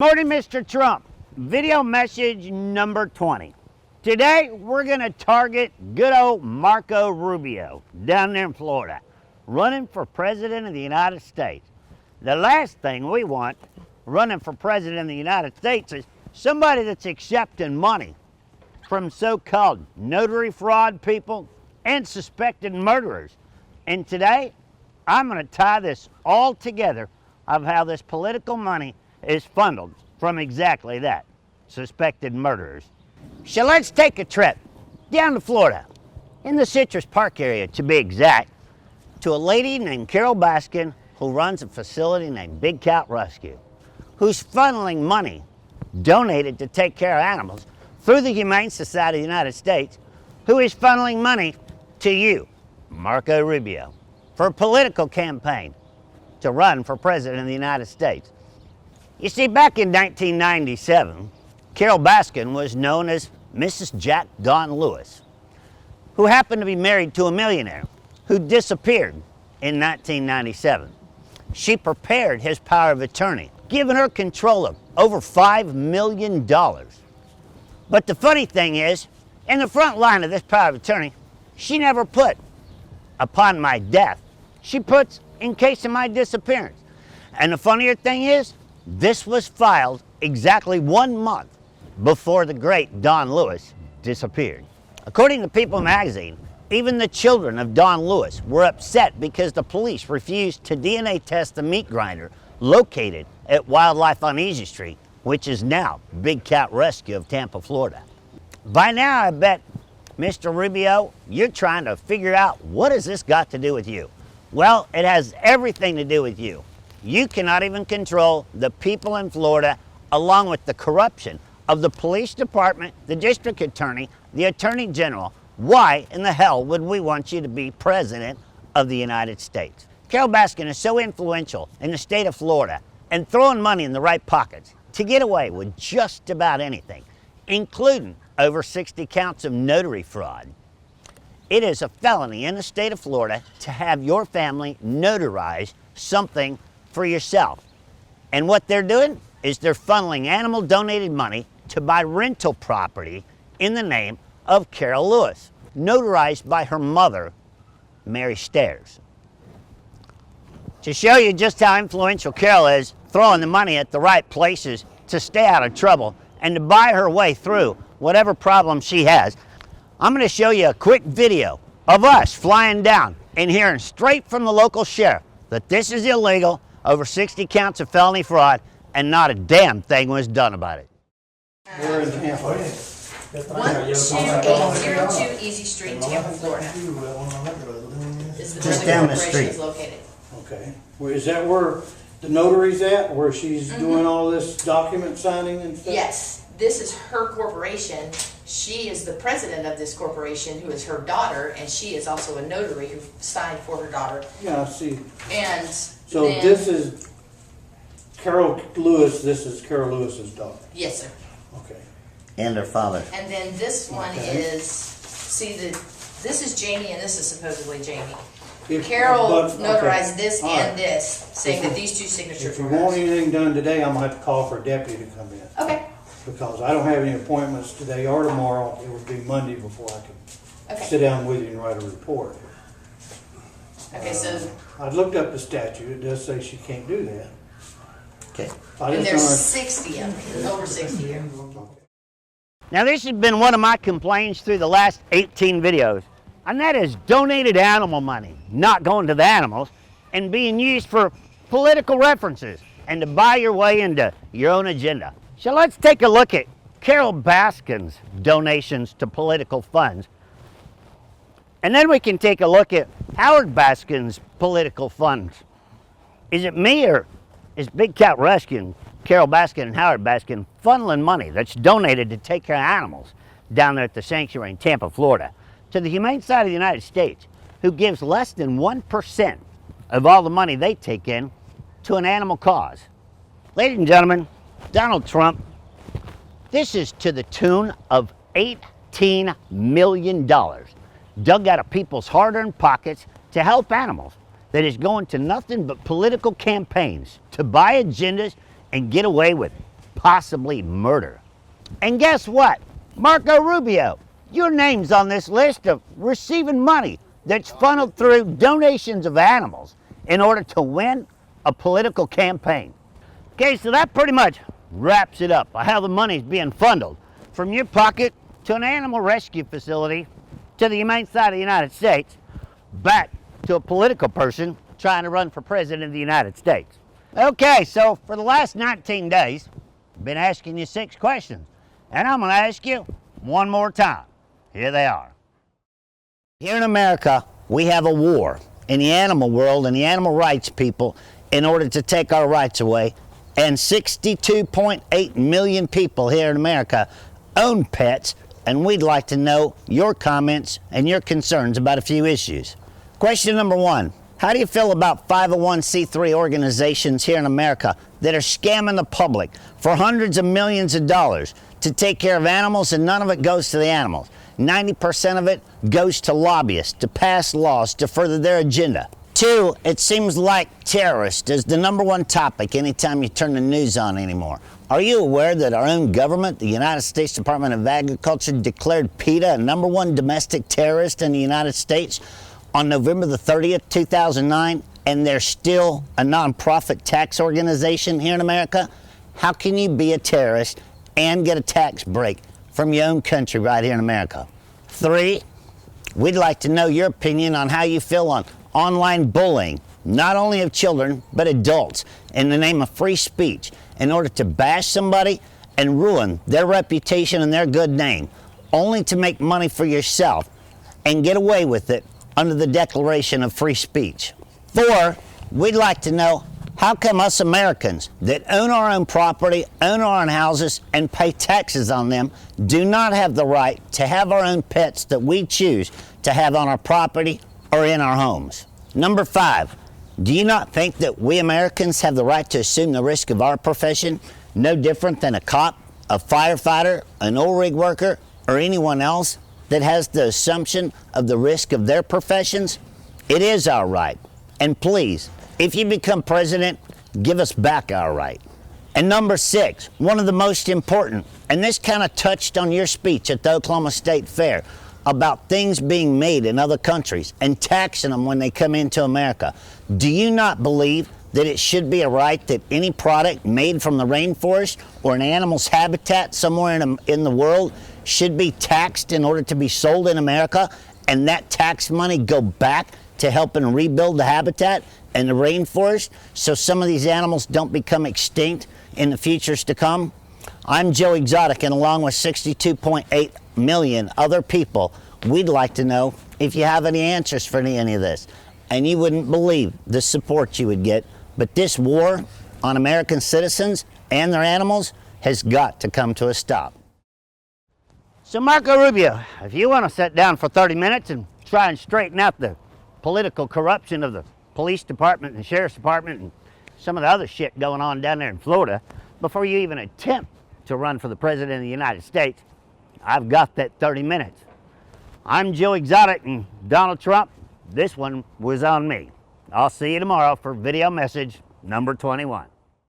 Morning, Mr. Trump. Video message number 20. Today, we're going to target good old Marco Rubio down there in Florida, running for president of the United States. The last thing we want running for president of the United States is somebody that's accepting money from so-called notary fraud people and suspected murderers. And today, I'm going to tie this all together of how this political money is funneled from exactly that, suspected murderers. So let's take a trip down to Florida, in the Citrus Park area to be exact, to a lady named Carole Baskin who runs a facility named Big Cat Rescue, who's funneling money donated to take care of animals through the Humane Society of the United States, who is funneling money to you, Marco Rubio, for a political campaign to run for president of the United States. You see, back in 1997, Carole Baskin was known as Mrs. Jack Don Lewis, who happened to be married to a millionaire who disappeared in 1997. She prepared his power of attorney, giving her control of over $5 million. But the funny thing is, in the front line of this power of attorney, she never put upon my death. She puts in case of my disappearance. And the funnier thing is, this was filed exactly 1 month before the great Don Lewis disappeared. According to People magazine, even the children of Don Lewis were upset because the police refused to DNA test the meat grinder located at Wildlife on Easy Street, which is now Big Cat Rescue of Tampa, Florida. By now, I bet, Mr. Rubio, you're trying to figure out what has this got to do with you? Well, it has everything to do with you. You cannot even control the people in Florida, along with the corruption of the police department, the district attorney, the attorney general. Why in the hell would we want you to be president of the United States? Carole Baskin is so influential in the state of Florida and throwing money in the right pockets to get away with just about anything, including over 60 counts of notary fraud. It is a felony in the state of Florida to have your family notarize something for yourself. And what they're doing is they're funneling animal donated money to buy rental property in the name of Carole Lewis, notarized by her mother, Mary Stairs. To show you just how influential Carole is, throwing the money at the right places to stay out of trouble and to buy her way through whatever problem she has, I'm going to show you a quick video of us flying down and hearing straight from the local sheriff that this is illegal, over 60 counts of felony fraud, and not a damn thing was done about it. We're in Tampa. 12802 Easy Street, Tampa, Florida. Is the Just where down the the corporation street. is located. Okay. Well, is that where the notary's at, where she's doing all this document signing and stuff? Yes, this is her corporation. She is the president of this corporation, who is her daughter, and she is also a notary who signed for her daughter. Yeah, I see. And So then, this is Carole Lewis, this is Carole Lewis's daughter. yes, sir. Okay. And her father. And then this one Okay. is, see, this is Jamie, and this is supposedly Jamie. If- Carole but- okay. notarized this All right. and this, saying that these two signatures If you were want hers. anything done today, I'm gonna have to call for a deputy to come in. Okay, Because I don't have any appointments today or tomorrow. It would be Monday before I could sit okay, down with you and write a report. okay, so, I looked up the statute. It does say she can't do that. Okay. I and just there's learned- 60 of them, over 60 here. Now, this has been one of my complaints through the last 18 videos, and that is donated animal money not going to the animals and being used for political references and to buy your way into your own agenda. So let's take a look at Carole Baskin's donations to political funds. And then we can take a look at Howard Baskin's political funds. Is it me, or is Big Cat Rescue, Carole Baskin and Howard Baskin, funneling money that's donated to take care of animals down there at the sanctuary in Tampa, Florida, to the Humane Society of the United States, who gives less than 1% of all the money they take in to an animal cause? Ladies and gentlemen, Donald Trump, this is to the tune of $18 million dug out of people's hard-earned pockets to help animals, that is going to nothing but political campaigns to buy agendas and get away with possibly murder. And guess what? Marco Rubio, your name's on this list of receiving money that's funneled through donations of animals in order to win a political campaign. Okay, so that pretty much wraps it up, how the money's being funneled from your pocket to an animal rescue facility to the humane side of the United States, back to a political person trying to run for president of the United States. Okay, so for the last 19 days, I've been asking you 6 questions, and I'm going to ask you one more time. Here they are. Here in America, we have a war in the animal world and the animal rights people in order to take our rights away, and 62.8 million people here in America own pets, and we'd like to know your comments and your concerns about a few issues. Question number 1. How do you feel about 501c3 organizations here in America that are scamming the public for hundreds of millions of dollars to take care of animals, and none of it goes to the animals? 90% of it goes to lobbyists to pass laws to further their agenda. 2, it seems like terrorist is the #1 topic anytime you turn the news on anymore. Are you aware that our own government, the United States Department of Agriculture, declared PETA a #1 domestic terrorist in the United States on November the 30th, 2009, and they're still a nonprofit tax organization here in America? How can you be a terrorist and get a tax break from your own country right here in America? 3, we'd like to know your opinion on how you feel on online bullying, not only of children, but adults, in the name of free speech, in order to bash somebody and ruin their reputation and their good name, only to make money for yourself and get away with it under the Declaration of Free Speech. 4, we'd like to know, how come us Americans that own our own property, own our own houses, and pay taxes on them do not have the right to have our own pets that we choose to have on our property or in our homes? Number 5, do you not think that we Americans have the right to assume the risk of our profession, no different than a cop, a firefighter, an oil rig worker, or anyone else that has the assumption of the risk of their professions? It is our right. And please, if you become president, give us back our right. And number 6, one of the most important, and this kind of touched on your speech at the Oklahoma State Fair about things being made in other countries and taxing them when they come into America. Do you not believe that it should be a right that any product made from the rainforest or an animal's habitat somewhere in the world should be taxed in order to be sold in America, and that tax money go back to helping rebuild the habitat and the rainforest so some of these animals don't become extinct in the futures to come? I'm Joe Exotic, and along with 62.8 million other people, we'd like to know if you have any answers for any of this. And you wouldn't believe the support you would get. But this war on American citizens and their animals has got to come to a stop. So Marco Rubio, if you want to sit down for 30 minutes and try and straighten out the political corruption of the police department and sheriff's department and some of the other shit going on down there in Florida before you even attempt to run for the president of the United States, I've got that 30 minutes. I'm Joe Exotic, and Donald Trump, this one was on me. I'll see you tomorrow for video message number 21.